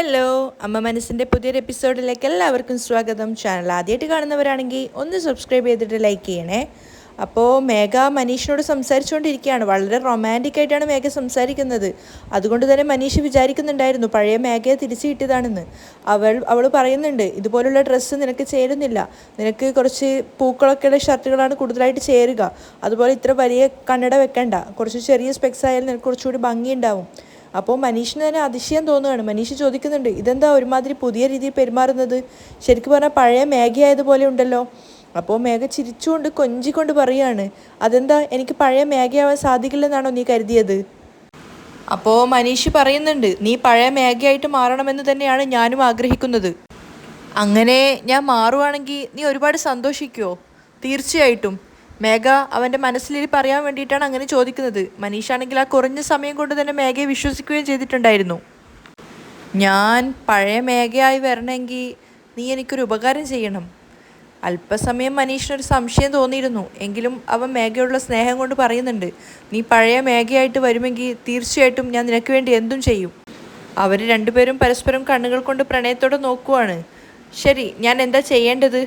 Hello, അമ്മ മനസ്സിൻ്റെ പുതിയൊരു എപ്പിസോഡിലേക്ക് എല്ലാവർക്കും സ്വാഗതം. ചാനൽ ആദ്യമായിട്ട് കാണുന്നവരാണെങ്കിൽ ഒന്ന് സബ്സ്ക്രൈബ് ചെയ്തിട്ട് ലൈക്ക് ചെയ്യണേ. അപ്പോൾ മേഘ മനീഷിനോട് സംസാരിച്ചുകൊണ്ടിരിക്കുകയാണ്. വളരെ റൊമാൻറ്റിക് ആയിട്ടാണ് മേഘ സംസാരിക്കുന്നത്. അതുകൊണ്ട് തന്നെ മനീഷ് വിചാരിക്കുന്നുണ്ടായിരുന്നു പഴയ മേഘയെ തിരിച്ചു കിട്ടിയതാണെന്ന്. അവൾ പറയുന്നുണ്ട്, ഇതുപോലുള്ള ഡ്രസ്സ് നിനക്ക് ചേരുന്നില്ല, നിനക്ക് കുറച്ച് പൂക്കളൊക്കെയുള്ള ഷർട്ടുകളാണ് കൂടുതലായിട്ട് ചേരുക, അതുപോലെ ഇത്ര വലിയ കണ്ണട വെക്കണ്ട, കുറച്ച് ചെറിയ സ്പെക്സ് ആയാലും നിനക്ക് കുറച്ചുകൂടി ഭംഗിയുണ്ടാവും. അപ്പോൾ മനീഷിന് തന്നെ അതിശയം തോന്നുകയാണ്. മനീഷ് ചോദിക്കുന്നുണ്ട്, ഇതെന്താ ഒരുമാതിരി പുതിയ രീതിയിൽ പെരുമാറുന്നത്, ശരിക്കും പറഞ്ഞാൽ പഴയ മേഘയായതുപോലെ ഉണ്ടല്ലോ. അപ്പോൾ മേഘ ചിരിച്ചുകൊണ്ട് കൊഞ്ചിക്കൊണ്ട് പറയുകയാണ്, അതെന്താ എനിക്ക് പഴയ മേഘയാവാൻ സാധിക്കില്ലെന്നാണോ നീ കരുതിയത്? അപ്പോൾ മനീഷ് പറയുന്നുണ്ട്, നീ പഴയ മേഘയായിട്ട് മാറണമെന്ന് തന്നെയാണ് ഞാനും ആഗ്രഹിക്കുന്നത്. അങ്ങനെ ഞാൻ മാറുവാണെങ്കിൽ നീ ഒരുപാട് സന്തോഷിക്കുമോ? തീർച്ചയായിട്ടും. മേഘ അവൻ്റെ മനസ്സിൽ പറയാൻ വേണ്ടിയിട്ടാണ് അങ്ങനെ ചോദിക്കുന്നത്. മനീഷാണെങ്കിൽ ആ കുറഞ്ഞ സമയം കൊണ്ട് തന്നെ മേഘയെ വിശ്വസിക്കുകയും ചെയ്തിട്ടുണ്ടായിരുന്നു. ഞാൻ പഴയ മേഘയായി വരണമെങ്കിൽ നീ എനിക്കൊരു ഉപകാരം ചെയ്യണം. അല്പസമയം മനീഷിനൊരു സംശയം തോന്നിയിരുന്നു. എങ്കിലും അവൻ മേഘയോടുള്ള സ്നേഹം കൊണ്ട് പറയുന്നുണ്ട്, നീ പഴയ മേഘയായിട്ട് വരുമെങ്കിൽ തീർച്ചയായിട്ടും ഞാൻ നിനക്ക് വേണ്ടി എന്തും ചെയ്യും. അവർ രണ്ടുപേരും പരസ്പരം കണ്ണുകൾ കൊണ്ട് പ്രണയത്തോടെ നോക്കുവാണ്. ശരി, ഞാൻ എന്താ ചെയ്യേണ്ടത്?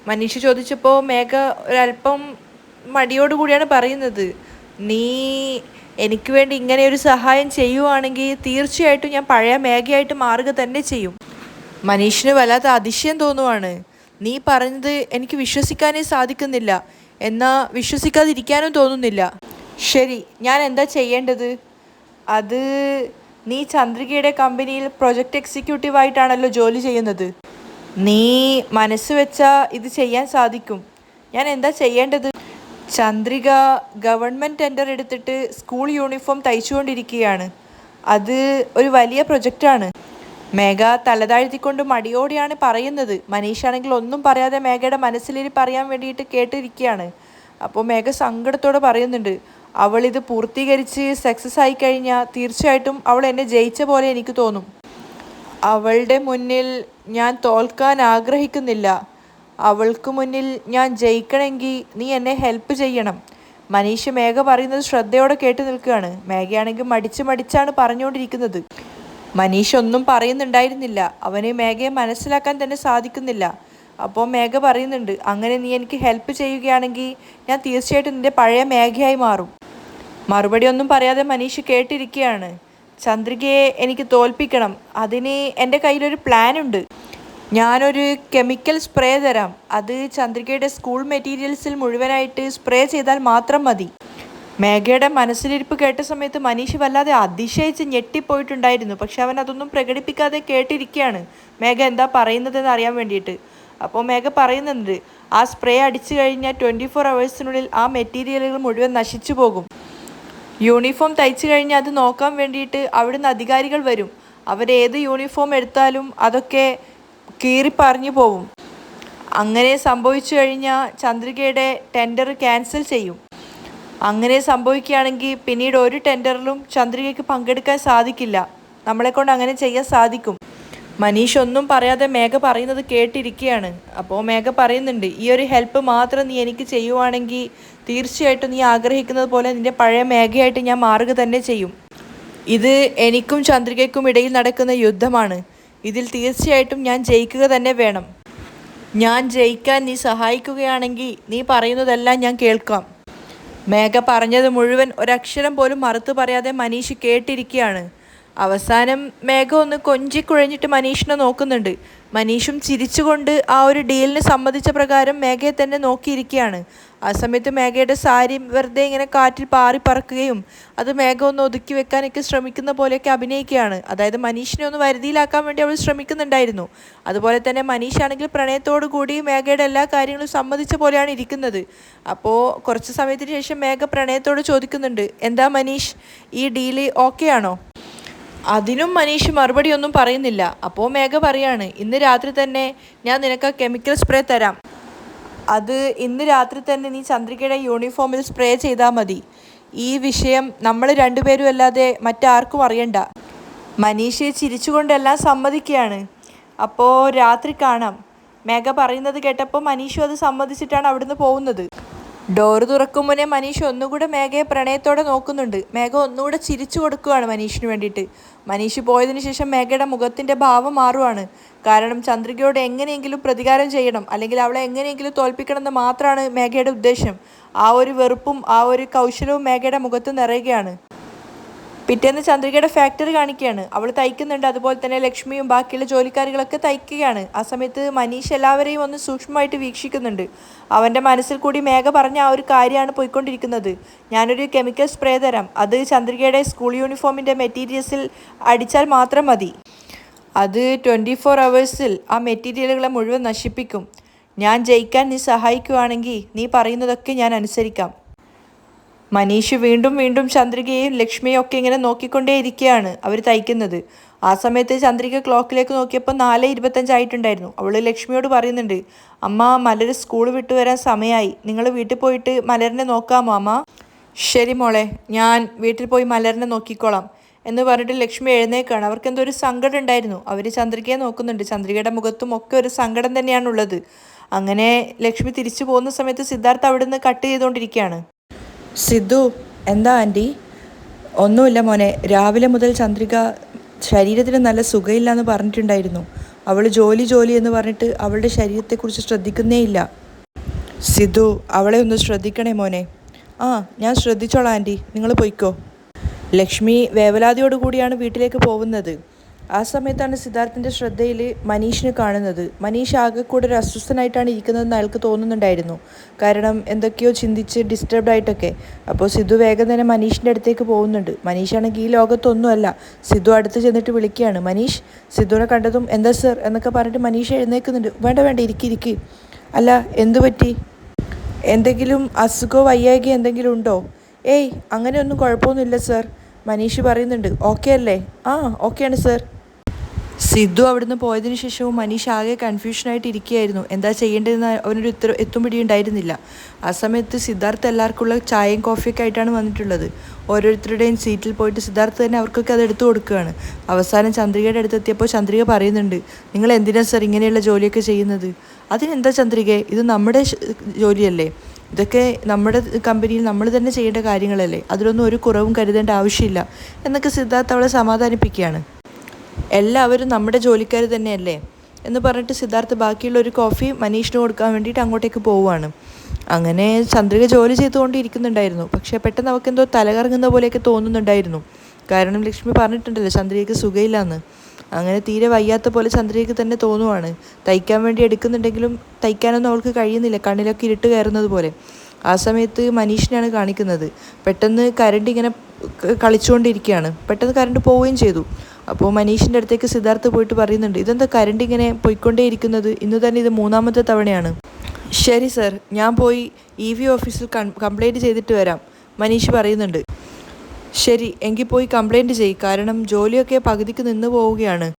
മനീഷ് ചോദിച്ചപ്പോൾ മേഘ ഒരല്പം മടിയോടുകൂടിയാണ് പറയുന്നത്, നീ എനിക്ക് വേണ്ടി ഇങ്ങനെ ഒരു സഹായം ചെയ്യുവാണെങ്കിൽ തീർച്ചയായിട്ടും ഞാൻ പഴയ മേഘയായിട്ട് മാറുക തന്നെ ചെയ്യും. മനീഷിന് വല്ലാത്ത അതിശയം തോന്നുവാണ്. നീ പറഞ്ഞത് എനിക്ക് വിശ്വസിക്കാനേ സാധിക്കുന്നില്ല, എന്നാൽ വിശ്വസിക്കാതിരിക്കാനും തോന്നുന്നില്ല. ശരി, ഞാൻ എന്താ ചെയ്യേണ്ടത്? അത് നീ ചന്ദ്രികയുടെ കമ്പനിയിൽ പ്രൊജക്റ്റ് എക്സിക്യൂട്ടീവായിട്ടാണല്ലോ ജോലി ചെയ്യുന്നത്. നീ മനസ്സ് വെച്ചാൽ ഇത് ചെയ്യാൻ സാധിക്കും. ഞാൻ എന്താ ചെയ്യേണ്ടത്? ചന്ദ്രിക ഗവൺമെൻറ് ടെൻഡർ എടുത്തിട്ട് സ്കൂൾ യൂണിഫോം തയ്ച്ചുകൊണ്ടിരിക്കുകയാണ്. അത് ഒരു വലിയ പ്രൊജക്റ്റാണ്. മേഘ തലതാഴ്ത്തിക്കൊണ്ട് മടിയോടെയാണ് പറയുന്നത്. മനീഷാണെങ്കിൽ ഒന്നും പറയാതെ മേഘയുടെ മനസ്സിലിരി പറയാൻ വേണ്ടിയിട്ട് കേട്ടിരിക്കുകയാണ്. അപ്പോൾ മേഘ സങ്കടത്തോടെ പറയുന്നുണ്ട്, അവളിത് പൂർത്തീകരിച്ച് സക്സസ് ആയി കഴിഞ്ഞാൽ തീർച്ചയായിട്ടും അവൾ എന്നെ ജയിച്ച പോലെ എനിക്ക് തോന്നും. അവളുടെ മുന്നിൽ ഞാൻ തോൽക്കാൻ ആഗ്രഹിക്കുന്നില്ല. അവൾക്ക് മുന്നിൽ ഞാൻ ജയിക്കണമെങ്കിൽ നീ എന്നെ ഹെൽപ്പ് ചെയ്യണം. മനീഷ് മേഘ പറയുന്നത് ശ്രദ്ധയോടെ കേട്ട് നിൽക്കുകയാണ്. മേഘയാണെങ്കിൽ മടിച്ചാണ് പറഞ്ഞുകൊണ്ടിരിക്കുന്നത്. മനീഷ് ഒന്നും പറയുന്നുണ്ടായിരുന്നില്ല. അവന് മേഘയെ മനസ്സിലാക്കാൻ തന്നെ സാധിക്കുന്നില്ല. അപ്പോൾ മേഘ പറയുന്നുണ്ട്, അങ്ങനെ നീ എനിക്ക് ഹെൽപ്പ് ചെയ്യുകയാണെങ്കിൽ ഞാൻ തീർച്ചയായിട്ടും നിൻ്റെ പഴയ മേഘയായി മാറും. മറുപടി ഒന്നും പറയാതെ മനീഷ് കേട്ടിരിക്കുകയാണ്. ചന്ദ്രികയെ എനിക്ക് തോൽപ്പിക്കണം. അതിന് എൻ്റെ കയ്യിലൊരു പ്ലാനുണ്ട്. ഞാനൊരു കെമിക്കൽ സ്പ്രേ തരാം. അത് ചന്ദ്രികയുടെ സ്കൂൾ മെറ്റീരിയൽസിൽ മുഴുവനായിട്ട് സ്പ്രേ ചെയ്താൽ മാത്രം മതി. മേഘയുടെ മനസ്സിലിരിപ്പ് കേട്ട സമയത്ത് മനീഷ് വല്ലാതെ അതിശയിച്ച് ഞെട്ടിപ്പോയിട്ടുണ്ടായിരുന്നു. പക്ഷെ അവൻ അതൊന്നും പ്രകടിപ്പിക്കാതെ കേട്ടിരിക്കുകയാണ്, മേഘ എന്താ പറയുന്നതെന്ന് അറിയാൻ വേണ്ടിയിട്ട്. അപ്പോൾ മേഘ പറയുന്നുണ്ട്, ആ സ്പ്രേ അടിച്ചു കഴിഞ്ഞാൽ 24 hours ആ മെറ്റീരിയലുകൾ മുഴുവൻ നശിച്ചു പോകും. യൂണിഫോം തയ്ച്ചു കഴിഞ്ഞാൽ അത് നോക്കാൻ വേണ്ടിയിട്ട് അവിടുന്ന് അധികാരികൾ വരും. അവരേത് യൂണിഫോം എടുത്താലും അതൊക്കെ കീറിപ്പറിഞ്ഞു പോവും. അങ്ങനെ സംഭവിച്ചു കഴിഞ്ഞാൽ ചന്ദ്രികയുടെ ടെൻഡർ ക്യാൻസൽ ചെയ്യും. അങ്ങനെ സംഭവിക്കുകയാണെങ്കിൽ പിന്നീട് ഒരു ടെൻഡറിലും ചന്ദ്രികയ്ക്ക് പങ്കെടുക്കാൻ സാധിക്കില്ല. നമ്മളെക്കൊണ്ട് അങ്ങനെ ചെയ്യാൻ സാധിക്കും. മനീഷ് ഒന്നും പറയാതെ മേഘ പറയുന്നത് കേട്ടിരിക്കുകയാണ്. അപ്പോൾ മേഘ പറയുന്നുണ്ട്, ഈ ഒരു ഹെൽപ്പ് മാത്രം നീ എനിക്ക് ചെയ്യുവാണെങ്കിൽ തീർച്ചയായിട്ടും നീ ആഗ്രഹിക്കുന്നത് പോലെ നിൻ്റെ പഴയ മേഘയായിട്ട് ഞാൻ മാറുക തന്നെ ചെയ്യും. ഇത് എനിക്കും ചന്ദ്രികയ്ക്കും ഇടയിൽ നടക്കുന്ന യുദ്ധമാണ്. ഇതിൽ തീർച്ചയായിട്ടും ഞാൻ ജയിക്കുക തന്നെ വേണം. ഞാൻ ജയിക്കാൻ നീ സഹായിക്കുകയാണെങ്കിൽ നീ പറയുന്നതെല്ലാം ഞാൻ കേൾക്കാം. മേഘ പറഞ്ഞത് മുഴുവൻ ഒരക്ഷരം പോലും മറുത്തു പറയാതെ മനീഷ് കേട്ടിരിക്കുകയാണ്. അവസാനം മേഘ ഒന്ന് കൊഞ്ചിക്കുഴഞ്ഞിട്ട് മനീഷിനെ നോക്കുന്നുണ്ട്. മനീഷും ചിരിച്ചുകൊണ്ട് ആ ഒരു ഡീലിന് സമ്മതിച്ച പ്രകാരം മേഘയെ തന്നെ നോക്കിയിരിക്കുകയാണ്. ആ സമയത്ത് മേഘയുടെ സാരി വെറുതെ ഇങ്ങനെ കാറ്റിൽ പാറി പറക്കുകയും അത് മേഘ ഒന്ന് ഒതുക്കി വെക്കാനൊക്കെ ശ്രമിക്കുന്ന പോലെയൊക്കെ അഭിനയിക്കുകയാണ്. അതായത് മനീഷിനെ ഒന്ന് വരുതിയിലാക്കാൻ വേണ്ടി അവൾ ശ്രമിക്കുന്നുണ്ടായിരുന്നു. അതുപോലെ തന്നെ മനീഷാണെങ്കിൽ പ്രണയത്തോടു കൂടി മേഘയുടെ എല്ലാ കാര്യങ്ങളും സമ്മതിച്ച പോലെയാണ് ഇരിക്കുന്നത്. അപ്പോൾ കുറച്ച് സമയത്തിന് ശേഷം മേഘ പ്രണയത്തോട് ചോദിക്കുന്നുണ്ട്, എന്താ മനീഷ്, ഈ ഡീല് ഓക്കെ ആണോ? അതിനും മനീഷ് മറുപടി ഒന്നും പറയുന്നില്ല. അപ്പോൾ മേഘ പറയാണ്, ഇന്ന് രാത്രി തന്നെ ഞാൻ നിനക്ക് കെമിക്കൽ സ്പ്രേ തരാം. അത് ഇന്ന് രാത്രി തന്നെ നീ ചന്ദ്രികയുടെ യൂണിഫോമിൽ സ്പ്രേ ചെയ്താൽ മതി. ഈ വിഷയം നമ്മൾ രണ്ടുപേരും അല്ലാതെ മറ്റാർക്കും അറിയണ്ട. മനീഷ് ചിരിച്ചുകൊണ്ടെല്ലാം സമ്മതിക്കുകയാണ്. അപ്പോൾ രാത്രി കാണാം. മേഘ പറയുന്നത് കേട്ടപ്പോൾ മനീഷും അത് സമ്മതിച്ചിട്ടാണ് അവിടുന്ന് പോകുന്നത്. ഡോറ് തുറക്കും മുന്നേ മനീഷ് ഒന്നുകൂടെ മേഘയെ പ്രണയത്തോടെ നോക്കുന്നുണ്ട്. മേഘ ഒന്നുകൂടെ ചിരിച്ചു കൊടുക്കുകയാണ് മനീഷിന് വേണ്ടിയിട്ട്. മനീഷ് പോയതിനു ശേഷം മേഘയുടെ മുഖത്തിൻ്റെ ഭാവം മാറുവാണ്. കാരണം ചന്ദ്രികയോട് എങ്ങനെയെങ്കിലും പ്രതികാരം ചെയ്യണം, അല്ലെങ്കിൽ അവളെ എങ്ങനെയെങ്കിലും തോൽപ്പിക്കണം എന്ന് മാത്രമാണ് മേഘയുടെ ഉദ്ദേശം. ആ ഒരു വെറുപ്പും ആ ഒരു കൗശലവും മേഘയുടെ മുഖത്ത് നിറയുകയാണ്. പിറ്റേന്ന് ചന്ദ്രികയുടെ ഫാക്ടറി കാണിക്കുകയാണ്. അവൾ തയ്ക്കുന്നുണ്ട്, അതുപോലെ തന്നെ ലക്ഷ്മിയും ബാക്കിയുള്ള ജോലിക്കാരികളൊക്കെ തയ്ക്കുകയാണ്. ആ സമയത്ത് മനീഷ് എല്ലാവരെയും ഒന്ന് സൂക്ഷ്മമായിട്ട് വീക്ഷിക്കുന്നുണ്ട്. അവൻ്റെ മനസ്സിൽ കൂടി മേഘ പറഞ്ഞ ആ ഒരു കാര്യമാണ് പോയിക്കൊണ്ടിരിക്കുന്നത്. ഞാനൊരു കെമിക്കൽ സ്പ്രേ തരാം, അത് ചന്ദ്രികയുടെ സ്കൂൾ യൂണിഫോമിൻ്റെ മെറ്റീരിയൽസിൽ അടിച്ചാൽ മാത്രം മതി. അത് 24 hours ആ മെറ്റീരിയലുകളെ മുഴുവൻ നശിപ്പിക്കും. ഞാൻ ജയിക്കാൻ നീ സഹായിക്കുകയാണെങ്കിൽ നീ പറയുന്നതൊക്കെ ഞാൻ അനുസരിക്കാം. മനീഷ് വീണ്ടും വീണ്ടും ചന്ദ്രികയെയും ലക്ഷ്മിയും ഒക്കെ ഇങ്ങനെ നോക്കിക്കൊണ്ടേയിരിക്കുകയാണ് അവർ തയ്ക്കുന്നത്. ആ സമയത്ത് ചന്ദ്രിക ക്ലോക്കിലേക്ക് നോക്കിയപ്പോൾ 4:25 ആയിട്ടുണ്ടായിരുന്നു. അവൾ ലക്ഷ്മിയോട് പറയുന്നുണ്ട്, അമ്മ മലർ സ്കൂൾ വിട്ടു വരാൻ സമയമായി, നിങ്ങൾ വീട്ടിൽ പോയിട്ട് മലറിനെ നോക്കാമോ അമ്മ? ശരി മോളെ, ഞാൻ വീട്ടിൽ പോയി മലറിനെ നോക്കിക്കോളാം എന്ന് പറഞ്ഞിട്ട് ലക്ഷ്മി എഴുന്നേക്കാണ്. അവർക്ക് എന്തോ ഒരു സങ്കടം ഉണ്ടായിരുന്നു. അവർ ചന്ദ്രികയെ നോക്കുന്നുണ്ട്. ചന്ദ്രികയുടെ മുഖത്തും ഒക്കെ ഒരു സങ്കടം തന്നെയാണുള്ളത്. അങ്ങനെ ലക്ഷ്മി തിരിച്ചു പോകുന്ന സമയത്ത് സിദ്ധാർത്ഥ് അവിടെ നിന്ന് കട്ട് ചെയ്തുകൊണ്ടിരിക്കുകയാണ്. സിദ്ധു, എന്താ ആൻറ്റി? ഒന്നുമില്ല മോനെ, രാവിലെ മുതൽ ചന്ദ്രിക ശരീരത്തിന് നല്ല സുഖമില്ല എന്ന് പറഞ്ഞിട്ടുണ്ടായിരുന്നു. അവൾ ജോലി എന്ന് പറഞ്ഞിട്ട് അവളുടെ ശരീരത്തെക്കുറിച്ച് ശ്രദ്ധിക്കുന്നേ ഇല്ല. സിദ്ധു, അവളെ ഒന്ന് ശ്രദ്ധിക്കണേ മോനെ. ആ, ഞാൻ ശ്രദ്ധിച്ചോളാം ആൻറ്റി, നിങ്ങൾ പോയിക്കോ. ലക്ഷ്മി വേവലാതിയോടു കൂടിയാണ് വീട്ടിലേക്ക് പോകുന്നത്. ആ സമയത്താണ് സിദ്ധാർത്ഥിൻ്റെ ശ്രദ്ധയിൽ മനീഷിനെ കാണുന്നത്. മനീഷ് ആകെ കൂടെ ഒരു അസ്വസ്ഥനായിട്ടാണ് ഇരിക്കുന്നതെന്ന് അയാൾക്ക് തോന്നുന്നുണ്ടായിരുന്നു. കാരണം എന്തൊക്കെയോ ചിന്തിച്ച് ഡിസ്റ്റർബ്ഡ് ആയിട്ടൊക്കെ. അപ്പോൾ സിദ്ധു വേഗം തന്നെ മനീഷിൻ്റെ അടുത്തേക്ക് പോകുന്നുണ്ട്. മനീഷാണെങ്കിൽ ഈ ലോകത്തൊന്നുമല്ല. സിദ്ധു അടുത്ത് ചെന്നിട്ട് വിളിക്കുകയാണ്, മനീഷ്. സിദ്ധുവിനെ കണ്ടതും എന്താ സർ എന്നൊക്കെ പറഞ്ഞിട്ട് മനീഷ് എഴുന്നേൽക്കുന്നുണ്ട്. വേണ്ട ഇരിക്ക്. അല്ല, എന്തു പറ്റി? എന്തെങ്കിലും അസുഖമോ വയ്യായ്ക എന്തെങ്കിലും ഉണ്ടോ? ഏയ്, അങ്ങനെയൊന്നും കുഴപ്പമൊന്നുമില്ല സർ. മനീഷ് പറയുന്നുണ്ട്. ഓക്കെ അല്ലേ? ആ, ഓക്കെയാണ് സർ. സിദ്ധു അവിടുന്ന് പോയതിനു ശേഷവും മനീഷ് ആകെ കൺഫ്യൂഷനായിട്ട് ഇരിക്കുകയായിരുന്നു. എന്താ ചെയ്യേണ്ടതെന്ന് അവനൊരു എത്തുംപിടി ഉണ്ടായിരുന്നില്ല. ആ സമയത്ത് സിദ്ധാർത്ഥ് എല്ലാവർക്കുള്ള ചായയും കോഫിയൊക്കെ ആയിട്ടാണ് വന്നിട്ടുള്ളത്. ഓരോരുത്തരുടെയും സീറ്റിൽ പോയിട്ട് സിദ്ധാർത്ഥ് തന്നെ അവർക്കൊക്കെ അത് എടുത്തു കൊടുക്കുകയാണ്. അവസാനം ചന്ദ്രികയുടെ അടുത്തെത്തിയപ്പോൾ ചന്ദ്രിക പറയുന്നുണ്ട്, നിങ്ങൾ എന്തിനാ സർ ഇങ്ങനെയുള്ള ജോലിയൊക്കെ ചെയ്യുന്നത്? അതിനെന്താ ചന്ദ്രികയെ, ഇത് നമ്മുടെ ജോലിയല്ലേ, ഇതൊക്കെ നമ്മുടെ കമ്പനിയിൽ നമ്മൾ തന്നെ ചെയ്യേണ്ട കാര്യങ്ങളല്ലേ, അതിലൊന്നും ഒരു കുറവും കരുതേണ്ട ആവശ്യമില്ല എന്നൊക്കെ സിദ്ധാർത്ഥ് അവളെ സമാധാനിപ്പിക്കുകയാണ്. എല്ലാവരും നമ്മുടെ ജോലിക്കാർ തന്നെയല്ലേ എന്ന് പറഞ്ഞിട്ട് സിദ്ധാർത്ഥ് ബാക്കിയുള്ള ഒരു കോഫി മനീഷിന് കൊടുക്കാൻ വേണ്ടിയിട്ട് അങ്ങോട്ടേക്ക് പോവുകയാണ്. അങ്ങനെ ചന്ദ്രിക ജോലി ചെയ്തുകൊണ്ടിരിക്കുന്നുണ്ടായിരുന്നു. പക്ഷേ പെട്ടെന്ന് അവൾക്ക് എന്തോ തലകറങ്ങുന്ന പോലെയൊക്കെ തോന്നുന്നുണ്ടായിരുന്നു. കാരണം ലക്ഷ്മി പറഞ്ഞിട്ടുണ്ടല്ലോ ചന്ദ്രികയ്ക്ക് സുഖമില്ലാന്ന്. അങ്ങനെ തീരെ വയ്യാത്ത പോലെ ചന്ദ്രികയ്ക്ക് തന്നെ തോന്നുവാണ്. തയ്ക്കാൻ വേണ്ടി എടുക്കുന്നുണ്ടെങ്കിലും തയ്ക്കാനൊന്നും അവൾക്ക് കഴിയുന്നില്ല, കണ്ണിലൊക്കെ ഇരുട്ട് കയറുന്നത് പോലെ. ആ സമയത്ത് മനീഷിനെയാണ് കാണിക്കുന്നത്. പെട്ടെന്ന് കരണ്ട് ഇങ്ങനെ കളിച്ചുകൊണ്ടിരിക്കുകയാണ്. പെട്ടെന്ന് കരണ്ട് പോവുകയും ചെയ്തു. അപ്പോൾ മനീഷിൻ്റെ അടുത്തേക്ക് സിദ്ധാർത്ഥ് പോയിട്ട് പറയുന്നുണ്ട്, ഇതെന്താ കരണ്ട് ഇങ്ങനെ പോയിക്കൊണ്ടേയിരിക്കുന്നത്? ഇന്ന് തന്നെ ഇത് 3ാമത്തെ തവണയാണ്. ശരി സർ, ഞാൻ പോയി EV ഓഫീസിൽ കംപ്ലൈൻറ്റ് ചെയ്തിട്ട് വരാം, മനീഷ് പറയുന്നുണ്ട്. ശരി, എങ്കിൽ പോയി കംപ്ലൈൻറ്റ് ചെയ്യും, കാരണം ജോലിയൊക്കെ പകുതിക്ക് നിന്ന് പോവുകയാണ്.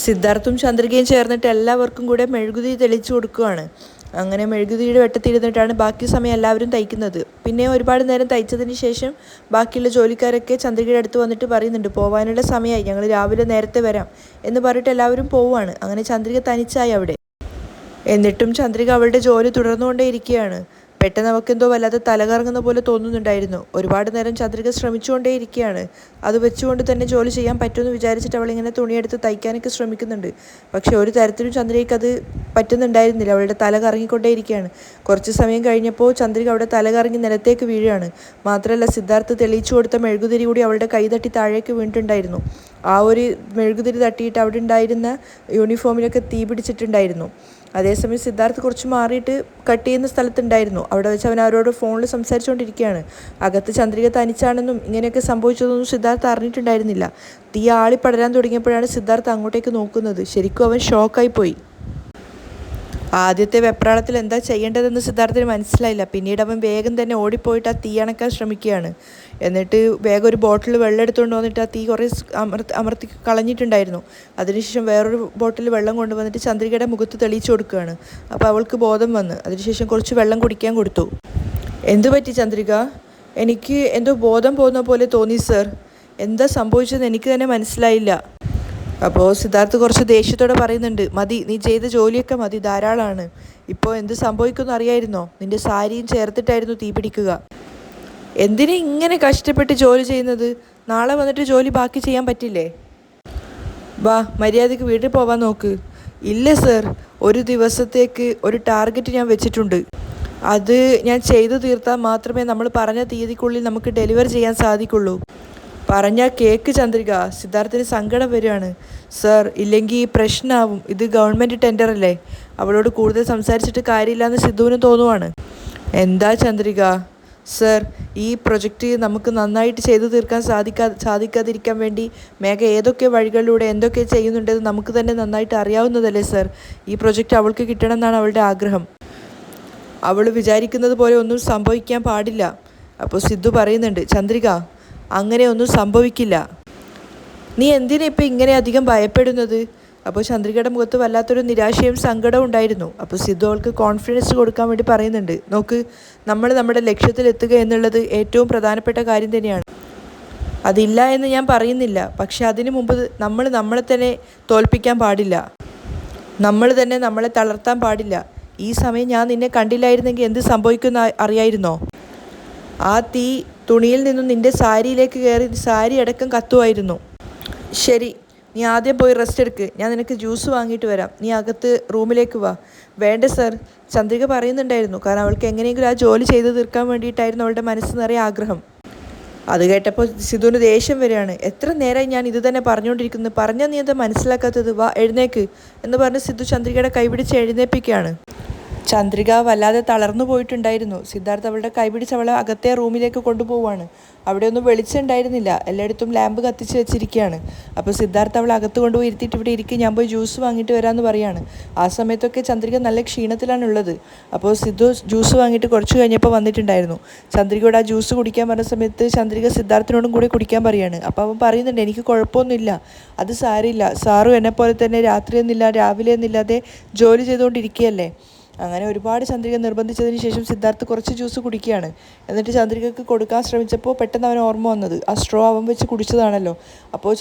സിദ്ധാർത്ഥും ചന്ദ്രികയും ചേർന്നിട്ട് എല്ലാവർക്കും കൂടെ മെഴുകുതിരി തെളിച്ചു കൊടുക്കുകയാണ്. അങ്ങനെ മെഴുകുതിരിയുടെ വെട്ടത്തിരുന്നിട്ടാണ് ബാക്കി സമയം എല്ലാവരും തയ്ക്കുന്നത്. പിന്നെ ഒരുപാട് നേരം തയ്ച്ചതിന് ശേഷം ബാക്കിയുള്ള ജോലിക്കാരൊക്കെ ചന്ദ്രികയുടെ അടുത്ത് വന്നിട്ട് പറയുന്നുണ്ട്, പോകാനുള്ള സമയമായി, ഞങ്ങൾ രാവിലെ നേരത്തെ വരാം എന്ന് പറഞ്ഞിട്ട് എല്ലാവരും പോവുകയാണ്. അങ്ങനെ ചന്ദ്രിക തനിച്ചായി അവിടെ. എന്നിട്ടും ചന്ദ്രിക അവളുടെ ജോലി തുടർന്നുകൊണ്ടേയിരിക്കുകയാണ്. പെട്ടെന്ന് അവൾക്കെന്തോ വല്ലാതെ തലകറങ്ങുന്ന പോലെ തോന്നുന്നുണ്ടായിരുന്നു. ഒരുപാട് നേരം ചന്ദ്രിക ശ്രമിച്ചുകൊണ്ടേയിരിക്കുകയാണ്. അത് വെച്ചുകൊണ്ട് തന്നെ ജോലി ചെയ്യാൻ പറ്റുമെന്ന് വിചാരിച്ചിട്ട് അവളിങ്ങനെ തുണിയെടുത്ത് തയ്ക്കാനൊക്കെ ശ്രമിക്കുന്നുണ്ട്. പക്ഷേ ഒരു തരത്തിലും ചന്ദ്രികയ്ക്ക് അത് പറ്റുന്നുണ്ടായിരുന്നില്ല. അവളുടെ തല കറങ്ങിക്കൊണ്ടേയിരിക്കുകയാണ്. കുറച്ച് സമയം കഴിഞ്ഞപ്പോൾ ചന്ദ്രിക അവിടെ തലകറങ്ങി നിലത്തേക്ക് വീഴുകയാണ്. മാത്രമല്ല സിദ്ധാർത്ഥ് തെളിയിച്ചു കൊടുത്ത മെഴുകുതിരി കൂടി അവളുടെ കൈ തട്ടി താഴേക്ക് വീണിട്ടുണ്ടായിരുന്നു. ആ ഒരു മെഴുകുതിരി തട്ടിയിട്ട് അവിടെ ഉണ്ടായിരുന്ന യൂണിഫോമിലൊക്കെ തീ പിടിച്ചിട്ടുണ്ടായിരുന്നു. അതേസമയം സിദ്ധാർത്ഥ് കുറച്ച് മാറിയിട്ട് കട്ട് ചെയ്യുന്ന സ്ഥലത്തുണ്ടായിരുന്നു. അവിടെ വെച്ച് അവൻ അവരോട് ഫോണിൽ സംസാരിച്ചുകൊണ്ടിരിക്കുകയാണ്. അകത്ത് ചന്ദ്രിക തനിച്ചാണെന്നും ഇങ്ങനെയൊക്കെ സംഭവിച്ചതൊന്നും സിദ്ധാർത്ഥ് അറിഞ്ഞിട്ടുണ്ടായിരുന്നില്ല. തീ ആളിപ്പടരാൻ തുടങ്ങിയപ്പോഴാണ് സിദ്ധാർത്ഥ് അങ്ങോട്ടേക്ക് നോക്കുന്നത്. ശരിക്കും അവൻ ഷോക്കായി പോയി. ആദ്യത്തെ വെപ്രാളത്തിൽ എന്താ ചെയ്യേണ്ടതെന്ന് സിദ്ധാർത്ഥിന് മനസ്സിലായില്ല. പിന്നീട് അവൻ വേഗം തന്നെ ഓടിപ്പോയിട്ട് ആ തീ അണക്കാൻ ശ്രമിക്കുകയാണ്. എന്നിട്ട് വേഗം ഒരു ബോട്ടിൽ വെള്ളം എടുത്തുകൊണ്ട് വന്നിട്ട് ആ തീ കുറേ അമർത്തി കളഞ്ഞിട്ടുണ്ടായിരുന്നു. അതിനുശേഷം വേറൊരു ബോട്ടിൽ വെള്ളം കൊണ്ടുവന്നിട്ട് ചന്ദ്രികയുടെ മുഖത്ത് തെളിയിച്ചു കൊടുക്കുകയാണ്. അപ്പോൾ അവൾക്ക് ബോധം വന്ന്. അതിനുശേഷം കുറച്ച് വെള്ളം കുടിക്കാൻ കൊടുത്തു. എന്തു പറ്റി ചന്ദ്രിക? എനിക്ക് എന്തോ ബോധം പോകുന്ന പോലെ തോന്നി സർ. എന്താ സംഭവിച്ചതെന്ന് എനിക്ക് തന്നെ മനസ്സിലായില്ല. അപ്പോൾ സിദ്ധാർത്ഥ് കുറച്ച് ദേഷ്യത്തോടെ പറയുന്നുണ്ട്, മതി, നീ ചെയ്ത ജോലിയൊക്കെ മതി, ധാരാളമാണ്. ഇപ്പോൾ എന്ത് സംഭവിക്കുമെന്ന് അറിയായിരുന്നോ? നിന്റെ സാരിയും ചേർത്തിട്ടായിരുന്നു തീ പിടിക്കുക. എന്തിനാ ഇങ്ങനെ കഷ്ടപ്പെട്ട് ജോലി ചെയ്യുന്നത്? നാളെ വന്നിട്ട് ജോലി ബാക്കി ചെയ്യാൻ പറ്റില്ലേ? വാ, മര്യാദയ്ക്ക് വീട്ടിൽ പോവാൻ നോക്ക്. ഇല്ല സർ, ഒരു ദിവസത്തേക്ക് ഒരു ടാർഗറ്റ് ഞാൻ വെച്ചിട്ടുണ്ട്. അത് ഞാൻ ചെയ്തു തീർത്താൽ മാത്രമേ നമ്മൾ പറഞ്ഞ തീയതിക്കുള്ളിൽ നമുക്ക് ഡെലിവർ ചെയ്യാൻ സാധിക്കുള്ളൂ. പറഞ്ഞാൽ കേക്ക് ചന്ദ്രിക. സിദ്ധാർത്ഥിന് സങ്കടം വരികയാണ്. സർ, ഇല്ലെങ്കിൽ പ്രശ്നമാവും. ഇത് ഗവൺമെൻറ് ടെൻഡർ അല്ലേ. അവളോട് കൂടുതൽ സംസാരിച്ചിട്ട് കാര്യമില്ലാന്ന് സിദ്ധുവിന് തോന്നുവാണ്. എന്താ ചന്ദ്രിക? സർ, ഈ പ്രൊജക്റ്റ് നമുക്ക് നന്നായിട്ട് ചെയ്തു തീർക്കാൻ സാധിക്കാതിരിക്കാൻ വേണ്ടി മേഘ ഏതൊക്കെ വഴികളിലൂടെ എന്തൊക്കെ ചെയ്യുന്നുണ്ടെന്ന് നമുക്ക് തന്നെ നന്നായിട്ട് അറിയാവുന്നതല്ലേ സർ. ഈ പ്രൊജക്റ്റ് അവൾക്ക് കിട്ടണമെന്നാണ് അവളുടെ ആഗ്രഹം. അവൾ വിചാരിക്കുന്നത് പോലെ ഒന്നും സംഭവിക്കാൻ പാടില്ല. അപ്പോൾ സിദ്ധു പറയുന്നുണ്ട്, ചന്ദ്രിക, അങ്ങനെ ഒന്നും സംഭവിക്കില്ല. നീ എന്തിനാ ഇപ്പം ഇങ്ങനെ അധികം ഭയപ്പെടുന്നത്? അപ്പോൾ ചന്ദ്രികയുടെ മുഖത്ത് വല്ലാത്തൊരു നിരാശയും സങ്കടവും ഉണ്ടായിരുന്നു. അപ്പോൾ സിദ്ധു അവൾക്ക് കോൺഫിഡൻസ് കൊടുക്കാൻ വേണ്ടി പറയുന്നുണ്ട്, നോക്ക്, നമ്മൾ നമ്മുടെ ലക്ഷ്യത്തിലെത്തുക എന്നുള്ളത് ഏറ്റവും പ്രധാനപ്പെട്ട കാര്യം തന്നെയാണ്. അതില്ല എന്ന് ഞാൻ പറയുന്നില്ല. പക്ഷെ അതിനു മുമ്പ് നമ്മൾ നമ്മളെ തന്നെ തോൽപ്പിക്കാൻ പാടില്ല. നമ്മൾ തന്നെ നമ്മളെ തളർത്താൻ പാടില്ല. ഈ സമയം ഞാൻ നിന്നെ കണ്ടില്ലായിരുന്നെങ്കിൽ എന്ത് സംഭവിക്കുന്ന അറിയായിരുന്നോ? ആ തീ തുണിയിൽ നിന്നും നിന്റെ സാരിയിലേക്ക് കയറി സാരി അടക്കം കത്തുമായിരുന്നു. ശരി, നീ ആദ്യം പോയി റെസ്റ്റ് എടുക്ക്. ഞാൻ നിനക്ക് ജ്യൂസ് വാങ്ങിയിട്ട് വരാം. നീ അകത്ത് റൂമിലേക്ക് വാ. വേണ്ട സർ, ചന്ദ്രിക പറയുന്നുണ്ടായിരുന്നു. കാരണം അവൾക്ക് എങ്ങനെയെങ്കിലും ആ ജോലി ചെയ്ത് തീർക്കാൻ വേണ്ടിയിട്ടായിരുന്നു അവളുടെ മനസ്സ് നിറയെ ആഗ്രഹം. അത് കേട്ടപ്പോൾ സിദ്ധുവിന് ദേഷ്യം വരികയാണ്. എത്ര നേരമായി ഞാൻ ഇത് തന്നെ പറഞ്ഞുകൊണ്ടിരിക്കുന്നത്. പറഞ്ഞാൽ നീ എന്താ മനസ്സിലാക്കാത്തത്? വാ, എഴുന്നേക്ക് എന്ന് പറഞ്ഞ് സിദ്ധു ചന്ദ്രികയുടെ കൈപിടിച്ച് എഴുന്നേൽപ്പിക്കുകയാണ്. ചന്ദ്രിക വല്ലാതെ തളർന്നു പോയിട്ടുണ്ടായിരുന്നു. സിദ്ധാർത്ഥ് അവളുടെ കൈപിടിച്ച് അവളെ അകത്തെ റൂമിലേക്ക് കൊണ്ടുപോവുകയാണ്. അവിടെ ഒന്നും വെളിച്ചമുണ്ടായിരുന്നില്ല. എല്ലായിടത്തും ലാമ്പ് കത്തിച്ച് വെച്ചിരിക്കുകയാണ്. അപ്പോൾ സിദ്ധാർത്ഥ് അവളെ അകത്ത് കൊണ്ടുപോയി ഇരുത്തിയിട്ട് ഇവിടെ ഇരിക്കും, ഞാൻ പോയി ജ്യൂസ് വാങ്ങിയിട്ട് വരാമെന്ന് പറയാണ്. ആ സമയത്തൊക്കെ ചന്ദ്രിക നല്ല ക്ഷീണത്തിലാണ് ഉള്ളത്. അപ്പോൾ സിദ്ധു ജ്യൂസ് വാങ്ങിയിട്ട് കുറച്ച് കഴിഞ്ഞപ്പോൾ വന്നിട്ടുണ്ടായിരുന്നു. ചന്ദ്രികയോട് ആ ജ്യൂസ് കുടിക്കാൻ പറഞ്ഞ സമയത്ത് ചന്ദ്രിക സിദ്ധാർത്ഥിനോടും കൂടി കുടിക്കാൻ പറയാണ്. അപ്പോൾ അവൻ പറയുന്നുണ്ട്, എനിക്ക് കുഴപ്പമൊന്നുമില്ല, അത് സാരമില്ല, സാറും എന്നെപ്പോലെ തന്നെ രാത്രിയൊന്നുമില്ല രാവിലെ ഒന്നുമില്ലാതെ ജോലി ചെയ്തുകൊണ്ടിരിക്കുകയല്ലേ. അങ്ങനെ ഒരുപാട് ചന്ദ്രിക നിർബന്ധിച്ചതിന് ശേഷം സിദ്ധാർത്ഥ് കുറച്ച് ജ്യൂസ് കുടിക്കുകയാണ്. എന്നിട്ട് ചന്ദ്രികക്ക് കൊടുക്കാൻ ശ്രമിച്ചപ്പോൾ പെട്ടെന്ന് അവന് ഓർമ്മ വന്നത്, ആ സ്ട്രോ അവൻ വെച്ച് കുടിച്ചതാണല്ലോ. അപ്പോൾ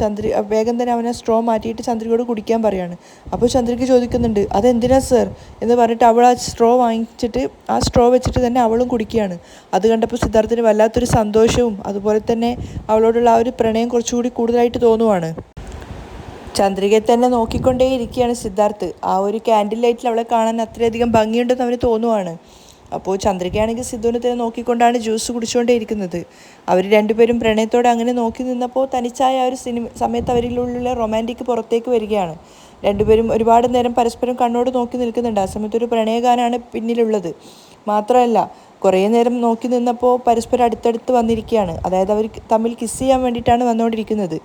വേഗം തന്നെ അവനെ സ്ട്രോ മാറ്റിയിട്ട് ചന്ദ്രികയോട് കുടിക്കാൻ പറയാണ്. അപ്പോൾ ചന്ദ്രിക ചോദിക്കുന്നുണ്ട്, അതെന്തിനാ സർ എന്ന് പറഞ്ഞിട്ട് അവൾ ആ സ്ട്രോ വാങ്ങിച്ചിട്ട് ആ സ്ട്രോ വെച്ചിട്ട് തന്നെ അവളും കുടിക്കുകയാണ്. അത് കണ്ടപ്പോൾ സിദ്ധാർത്ഥിന് വല്ലാത്തൊരു സന്തോഷവും അതുപോലെ തന്നെ അവളോടുള്ള ആ ഒരു പ്രണയം കുറച്ചുകൂടി കൂടുതലായിട്ട് തോന്നുവാണ്. ചന്ദ്രികയെ തന്നെ നോക്കിക്കൊണ്ടേയിരിക്കുകയാണ് സിദ്ധാർത്ഥ്. ആ ഒരു ക്യാൻഡിൽ ലൈറ്റിൽ അവളെ കാണാൻ അത്രയധികം ഭംഗിയുണ്ടെന്ന് അവന് തോന്നുവാണ്. അപ്പോൾ ചന്ദ്രികയാണെങ്കിൽ സിദ്ധുവിനെ തന്നെ നോക്കിക്കൊണ്ടാണ് ജ്യൂസ് കുടിച്ചുകൊണ്ടേയിരിക്കുന്നത്. അവർ രണ്ടുപേരും പ്രണയത്തോടെ അങ്ങനെ നോക്കി നിന്നപ്പോൾ തനിച്ചായ ആ ഒരു സമയത്ത് അവരിലുള്ള റൊമാൻറ്റിക് പുറത്തേക്ക് വരികയാണ്. രണ്ടുപേരും ഒരുപാട് നേരം പരസ്പരം കണ്ണോട് നോക്കി നിൽക്കുന്നുണ്ട്. ആ സമയത്ത് ഒരു പ്രണയഗാനാണ് പിന്നിലുള്ളത്. മാത്രമല്ല, കുറേ നേരം നോക്കി നിന്നപ്പോൾ പരസ്പരം അടുത്തടുത്ത് വന്നിരിക്കുകയാണ്. അതായത് അവർ തമ്മിൽ കിസ് ചെയ്യാൻ വേണ്ടിയിട്ടാണ് വന്നുകൊണ്ടിരിക്കുന്നത്.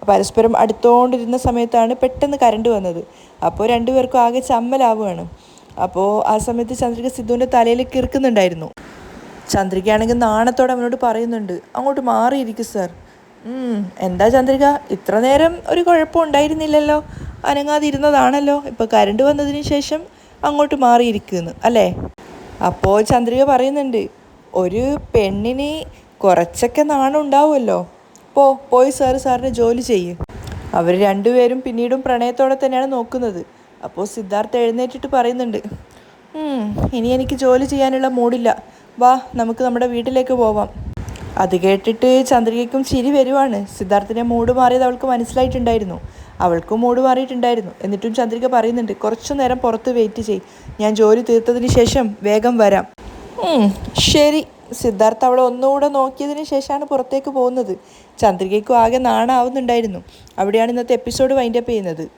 പരസ്പരം അടുത്തുകൊണ്ടിരുന്ന സമയത്താണ് പെട്ടെന്ന് കറണ്ട് വന്നത്. അപ്പോൾ രണ്ടുപേർക്കും ആകെ ചമ്മലാവുകയാണ്. അപ്പോൾ ആ സമയത്ത് ചന്ദ്രിക സിദ്ധുവിൻ്റെ തലയിൽ കിറുക്കുന്നുണ്ടായിരുന്നു. ചന്ദ്രികയാണെങ്കിൽ നാണത്തോടെ അവനോട് പറയുന്നുണ്ട്, അങ്ങോട്ട് മാറിയിരിക്കും സർ. എന്താ ചന്ദ്രിക, ഇത്ര നേരം ഒരു കുഴപ്പം ഉണ്ടായിരുന്നില്ലല്ലോ, അനങ്ങാതിരുന്നതാണല്ലോ, ഇപ്പോൾ കറണ്ട് വന്നതിന് ശേഷം അങ്ങോട്ട് മാറിയിരിക്കുന്നു അല്ലേ? അപ്പോൾ ചന്ദ്രിക പറയുന്നുണ്ട്, ഒരു പെണ്ണിന് കുറച്ചൊക്കെ നാണം ഉണ്ടാവുമല്ലോ, പോയി സാറിന് ജോലി ചെയ്യും. അവർ രണ്ടുപേരും പിന്നീടും പ്രണയത്തോടെ തന്നെയാണ് നോക്കുന്നത്. അപ്പോൾ സിദ്ധാർത്ഥ എഴുന്നേറ്റിട്ട് പറയുന്നുണ്ട്, ഇനി എനിക്ക് ജോലി ചെയ്യാനുള്ള മൂഡില്ല, വാ നമുക്ക് നമ്മുടെ വീട്ടിലേക്ക് പോവാം. അത് കേട്ടിട്ട് ചന്ദ്രികയ്ക്കും ചിരി വരുവാണ്. സിദ്ധാർത്ഥിനെ മൂഡ് മാറിയത് അവൾക്ക് മനസ്സിലായിട്ടുണ്ടായിരുന്നു. അവൾക്കും മൂഡ് മാറിയിട്ടുണ്ടായിരുന്നു. എന്നിട്ടും ചന്ദ്രിക പറയുന്നുണ്ട്, കുറച്ചു നേരം പുറത്ത് വെയിറ്റ് ചെയ്യ്, ഞാൻ ജോലി തീർത്തതിന് ശേഷം വേഗം വരാം. ശരി. സിദ്ധാർത്ഥ അവളെ ഒന്നുകൂടെ നോക്കിയതിന് ശേഷമാണ് പുറത്തേക്ക് പോകുന്നത്. ചന്ദ്രികയ്ക്കും ആകെ നാണാവുന്നുണ്ടായിരുന്നു. അവിടെയാണ് ഇന്നത്തെ എപ്പിസോഡ് വൈൻഡപ്പ് ചെയ്യുന്നത്.